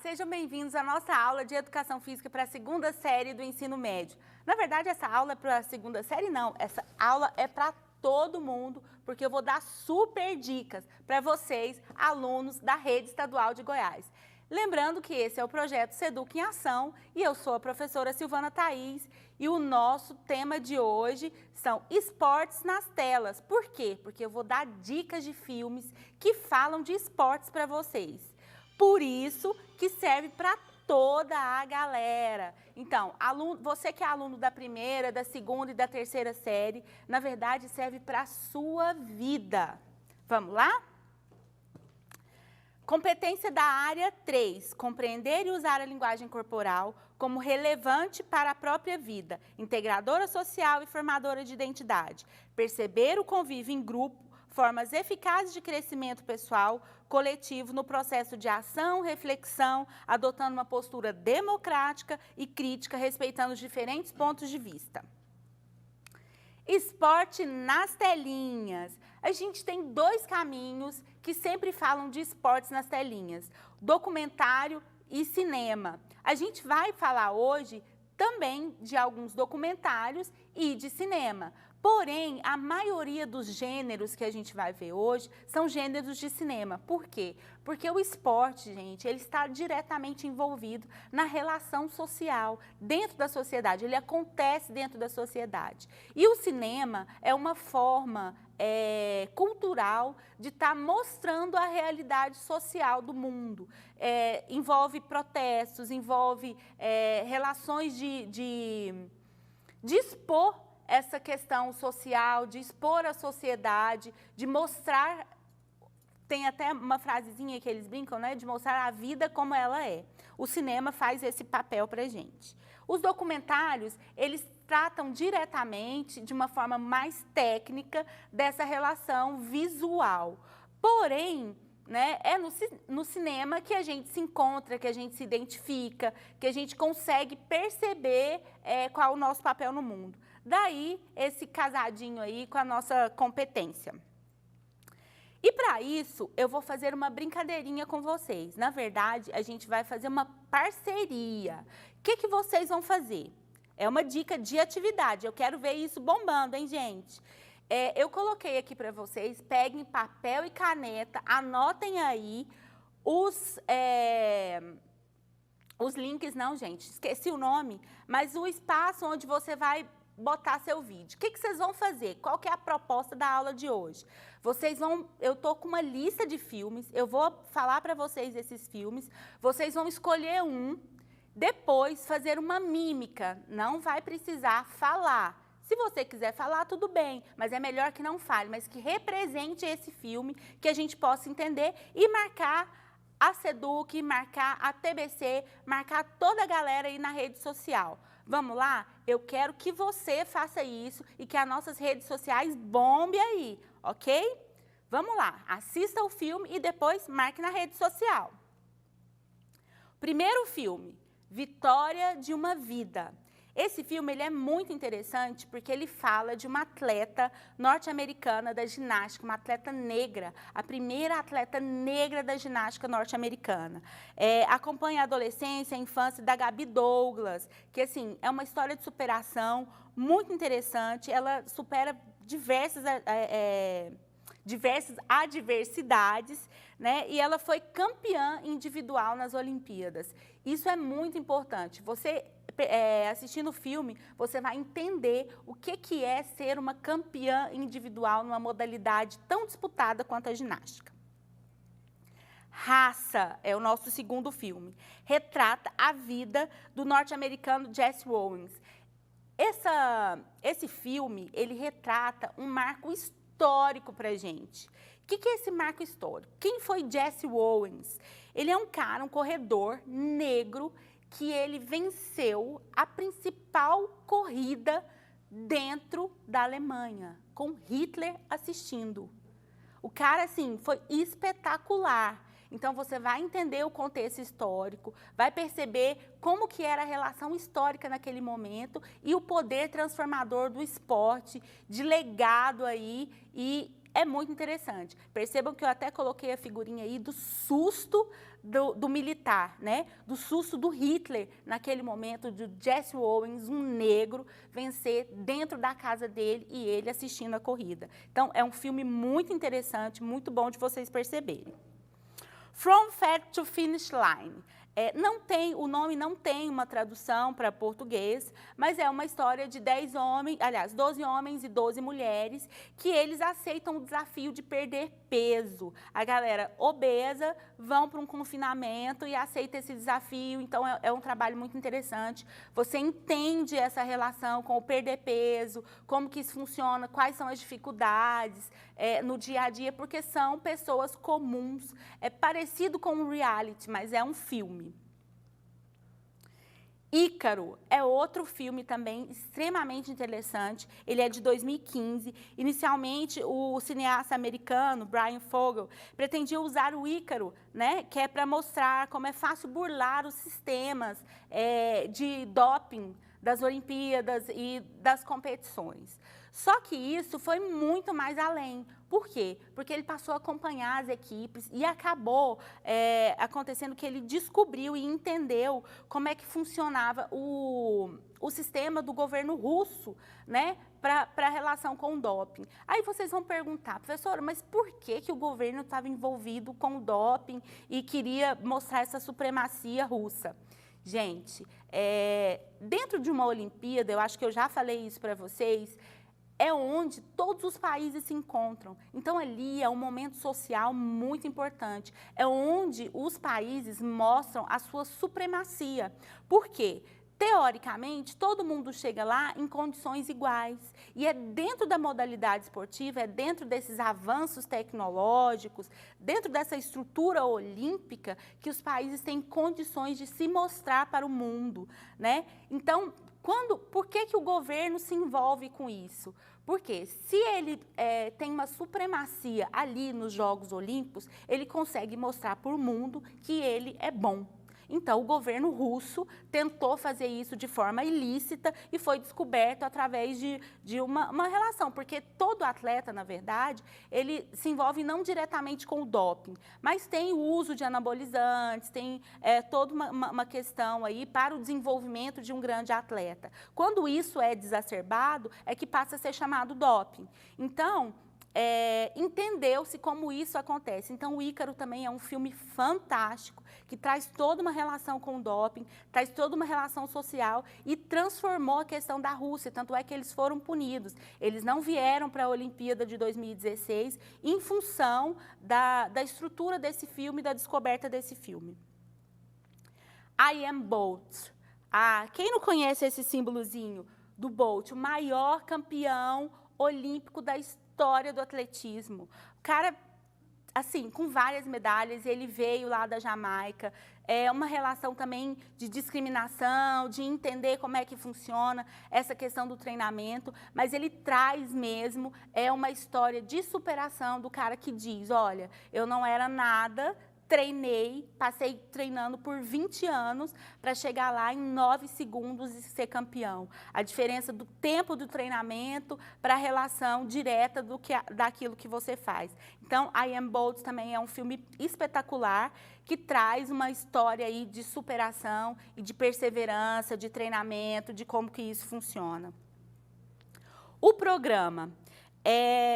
sejam bem-vindos à nossa aula de Educação Física para a segunda série do ensino médio. Na verdade, essa aula é para a segunda série, não. Essa aula é para todo mundo, porque eu vou dar super dicas para vocês, alunos da Rede Estadual de Goiás. Lembrando que esse é o projeto Seduc em Ação e eu sou a professora Silvana Thaís e o nosso tema de hoje são esportes nas telas. Por quê? Porque eu vou dar dicas de filmes que falam de esportes para vocês. Por isso que serve para toda a galera. Então, você que é aluno da primeira, da segunda e da terceira série, na verdade serve para a sua vida. Vamos lá? Competência da área 3, compreender e usar a linguagem corporal como relevante para a própria vida, integradora social e formadora de identidade, perceber o convívio em grupo, formas eficazes de crescimento pessoal, coletivo no processo de ação, reflexão, adotando uma postura democrática e crítica, respeitando os diferentes pontos de vista. Esporte nas telinhas. A gente tem dois caminhos que sempre falam de esportes nas telinhas, documentário e cinema. A gente vai falar hoje também de alguns documentários e de cinema. Porém, a maioria dos gêneros que a gente vai ver hoje são gêneros de cinema. Por quê? Porque o esporte, gente, ele está diretamente envolvido na relação social, dentro da sociedade, ele acontece dentro da sociedade. E o cinema é uma forma cultural de estar mostrando a realidade social do mundo. Envolve protestos, envolve relações de expor essa questão social, de expor a sociedade, de mostrar, tem até uma frasezinha que eles brincam, né, de mostrar a vida como ela é. O cinema faz esse papel para a gente. Os documentários, eles tratam diretamente, de uma forma mais técnica, dessa relação visual. Porém, né, é no cinema que a gente se encontra, que a gente se identifica, que a gente consegue perceber qual é o nosso papel no mundo. Daí, esse casadinho aí com a nossa competência. E para isso, eu vou fazer uma brincadeirinha com vocês. Na verdade, a gente vai fazer uma parceria. O que vocês vão fazer? É uma dica de atividade. Eu quero ver isso bombando, hein, gente? Eu coloquei aqui para vocês, peguem papel e caneta, anotem aí os links, não, gente, esqueci o nome, mas o espaço onde você vai botar seu vídeo. O que vocês vão fazer? Qual que é a proposta da aula de hoje? Eu tô com uma lista de filmes, eu vou falar para vocês esses filmes, vocês vão escolher um, depois fazer uma mímica, não vai precisar falar. Se você quiser falar, tudo bem, mas é melhor que não fale, mas que represente esse filme, que a gente possa entender e marcar a Seduc, marcar a TBC, marcar toda a galera aí na rede social. Vamos lá? Eu quero que você faça isso e que as nossas redes sociais bombem aí, ok? Vamos lá, assista o filme e depois marque na rede social. Primeiro filme, Vitória de uma Vida. Esse filme ele é muito interessante porque ele fala de uma atleta norte-americana da ginástica, uma atleta negra, a primeira atleta negra da ginástica norte-americana. Acompanha a adolescência, a infância da Gabi Douglas, que assim, é uma história de superação muito interessante, ela supera diversas adversidades, né? E ela foi campeã individual nas Olimpíadas. Isso é muito importante. Você assistindo o filme, você vai entender o que é ser uma campeã individual numa modalidade tão disputada quanto a ginástica. Raça é o nosso segundo filme. Retrata a vida do norte-americano Jesse Owens. Esse filme, ele retrata um marco histórico para a gente. O que é esse marco histórico? Quem foi Jesse Owens? Ele é um cara, um corredor negro, que ele venceu a principal corrida dentro da Alemanha, com Hitler assistindo. O cara, assim, foi espetacular. Então, você vai entender o contexto histórico, vai perceber como que era a relação histórica naquele momento e o poder transformador do esporte, de legado aí e é muito interessante. Percebam que eu até coloquei a figurinha aí do susto do militar, né? Do susto do Hitler, naquele momento, de Jesse Owens, um negro, vencer dentro da casa dele e ele assistindo a corrida. Então, é um filme muito interessante, muito bom de vocês perceberem. From Start to Finish Line. O nome não tem uma tradução para português, mas é uma história de 12 homens e 12 mulheres, que eles aceitam o desafio de perder peso. A galera obesa vão para um confinamento e aceita esse desafio, então é um trabalho muito interessante. Você entende essa relação com o perder peso, como que isso funciona, quais são as dificuldades no dia a dia, porque são pessoas comuns. É parecido com um reality, mas é um filme. Ícaro é outro filme também extremamente interessante, ele é de 2015. Inicialmente, o cineasta americano, Brian Fogel, pretendia usar o Ícaro, né, que é para mostrar como é fácil burlar os sistemas de doping das Olimpíadas e das competições. Só que isso foi muito mais além. Por quê? Porque ele passou a acompanhar as equipes e acabou acontecendo que ele descobriu e entendeu como é que funcionava o sistema do governo russo, né, para a relação com o doping. Aí vocês vão perguntar, professora, mas por que o governo estava envolvido com o doping e queria mostrar essa supremacia russa? Gente, dentro de uma Olimpíada, eu acho que eu já falei isso para vocês, é onde todos os países se encontram. Então, ali é um momento social muito importante. É onde os países mostram a sua supremacia. Por quê? Teoricamente, todo mundo chega lá em condições iguais. E é dentro da modalidade esportiva, é dentro desses avanços tecnológicos, dentro dessa estrutura olímpica, que os países têm condições de se mostrar para o mundo, né? Então, por que o governo se envolve com isso? Porque se ele tem uma supremacia ali nos Jogos Olímpicos, ele consegue mostrar para o mundo que ele é bom. Então, o governo russo tentou fazer isso de forma ilícita e foi descoberto através de uma relação, porque todo atleta, na verdade, ele se envolve não diretamente com o doping, mas tem o uso de anabolizantes, tem toda uma questão aí para o desenvolvimento de um grande atleta. Quando isso é desacerbado, é que passa a ser chamado doping. Então, entendeu-se como isso acontece. Então, o Ícaro também é um filme fantástico, que traz toda uma relação com o doping, traz toda uma relação social e transformou a questão da Rússia, tanto é que eles foram punidos. Eles não vieram para a Olimpíada de 2016 em função da estrutura desse filme, da descoberta desse filme. Usain Bolt. Quem não conhece esse símbolozinho do Bolt? O maior campeão olímpico da história do atletismo. O cara, assim, com várias medalhas, ele veio lá da Jamaica. É uma relação também de discriminação, de entender como é que funciona essa questão do treinamento, mas ele traz mesmo uma história de superação do cara que diz, olha, eu não era nada, passei treinando por 20 anos para chegar lá em 9 segundos e ser campeão. A diferença do tempo do treinamento para a relação direta daquilo que você faz. Então, Usain Bolt também é um filme espetacular que traz uma história aí de superação e de perseverança, de treinamento, de como que isso funciona. O programa.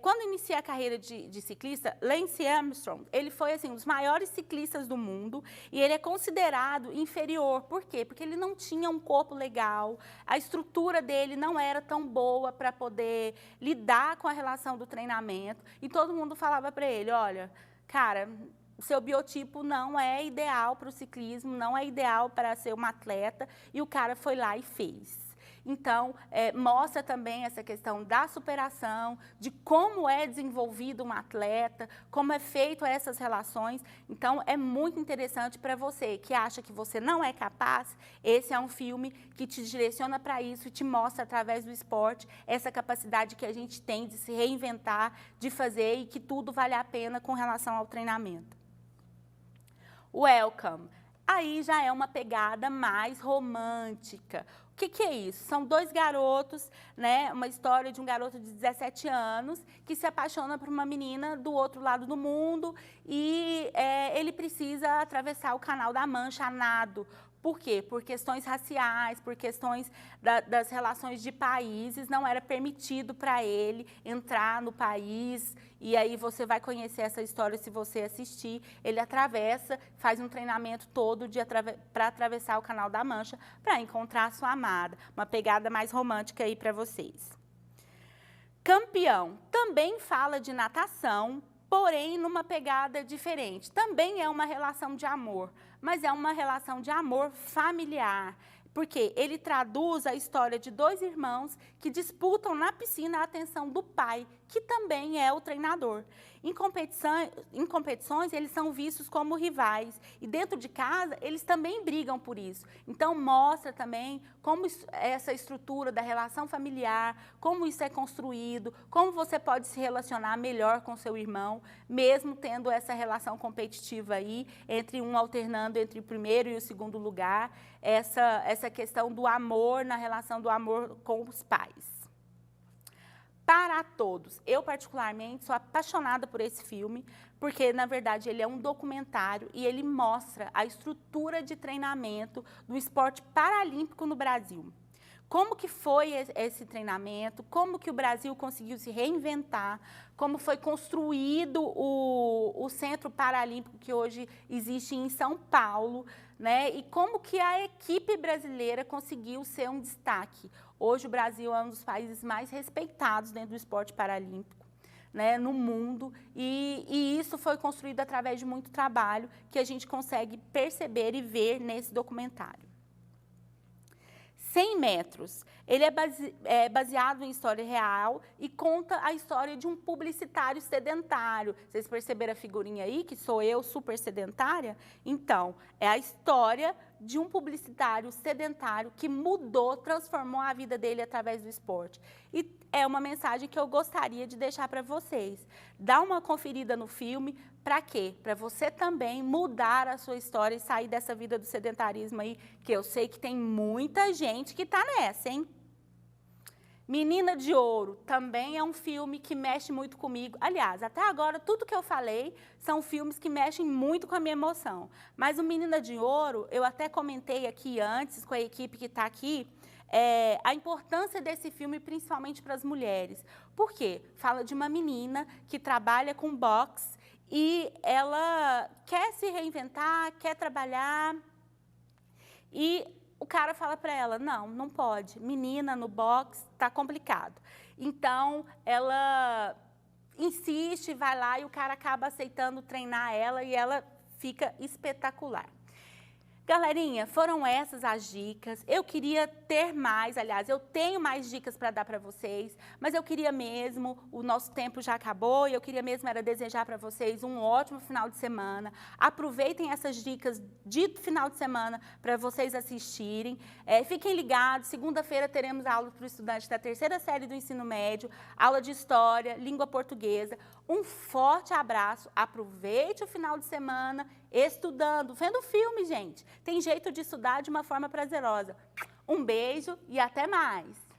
Quando iniciei a carreira de ciclista, Lance Armstrong, ele foi assim, um dos maiores ciclistas do mundo e ele é considerado inferior. Por quê? Porque ele não tinha um corpo legal, a estrutura dele não era tão boa para poder lidar com a relação do treinamento e todo mundo falava para ele, olha, cara, o seu biotipo não é ideal para o ciclismo, não é ideal para ser um atleta e o cara foi lá e fez. Então, mostra também essa questão da superação, de como é desenvolvido um atleta, como é feito essas relações. Então, é muito interessante para você que acha que você não é capaz, esse é um filme que te direciona para isso e te mostra, através do esporte, essa capacidade que a gente tem de se reinventar, de fazer e que tudo vale a pena com relação ao treinamento. Welcome. Aí já é uma pegada mais romântica. O que é isso? São dois garotos, né? Uma história de um garoto de 17 anos que se apaixona por uma menina do outro lado do mundo e ele precisa atravessar o Canal da Mancha a nado. Por quê? Por questões raciais, por questões das relações de países, não era permitido para ele entrar no país. E aí você vai conhecer essa história se você assistir. Ele atravessa, faz um treinamento todo para atravessar o Canal da Mancha, para encontrar a sua amada. Uma pegada mais romântica aí para vocês. Campeão também fala de natação, porém numa pegada diferente. Também é uma relação de amor, mas é uma relação de amor familiar, porque ele traduz a história de dois irmãos que disputam na piscina a atenção do pai, que também é o treinador. Em competições, eles são vistos como rivais, e dentro de casa, eles também brigam por isso. Então, mostra também como essa estrutura da relação familiar, como isso é construído, como você pode se relacionar melhor com seu irmão, mesmo tendo essa relação competitiva aí, entre um alternando entre o primeiro e o segundo lugar, essa questão do amor, na relação do amor com os pais. Para todos. Eu, particularmente, sou apaixonada por esse filme, porque, na verdade, ele é um documentário e ele mostra a estrutura de treinamento do esporte paralímpico no Brasil. Como que foi esse treinamento, como que o Brasil conseguiu se reinventar, como foi construído o Centro Paralímpico que hoje existe em São Paulo, né? E como que a equipe brasileira conseguiu ser um destaque. Hoje o Brasil é um dos países mais respeitados dentro do esporte paralímpico, né, no mundo, e isso foi construído através de muito trabalho que a gente consegue perceber e ver nesse documentário. 100 metros. Ele é baseado em história real e conta a história de um publicitário sedentário. Vocês perceberam a figurinha aí, que sou eu, super sedentária? Então, é a história de um publicitário sedentário que mudou, transformou a vida dele através do esporte. E é uma mensagem que eu gostaria de deixar para vocês. Dá uma conferida no filme. Para quê? Para você também mudar a sua história e sair dessa vida do sedentarismo aí, que eu sei que tem muita gente que está nessa, hein? Menina de Ouro também é um filme que mexe muito comigo. Aliás, até agora, tudo que eu falei são filmes que mexem muito com a minha emoção. Mas o Menina de Ouro, eu até comentei aqui antes com a equipe que está aqui, a importância desse filme, principalmente para as mulheres. Por quê? Fala de uma menina que trabalha com boxe e ela quer se reinventar, quer trabalhar e o cara fala para ela, não pode, menina no boxe tá complicado. Então, ela insiste, vai lá e o cara acaba aceitando treinar ela e ela fica espetacular. Galerinha, foram essas as dicas. Eu queria ter mais, aliás, eu tenho mais dicas para dar para vocês, mas eu queria mesmo, o nosso tempo já acabou, e eu queria mesmo era desejar para vocês um ótimo final de semana. Aproveitem essas dicas de final de semana para vocês assistirem. Fiquem ligados, segunda-feira teremos aula para o estudante da terceira série do ensino médio, aula de história, língua portuguesa. Um forte abraço, aproveite o final de semana estudando, vendo filme, gente. Tem jeito de estudar de uma forma prazerosa. Um beijo e até mais!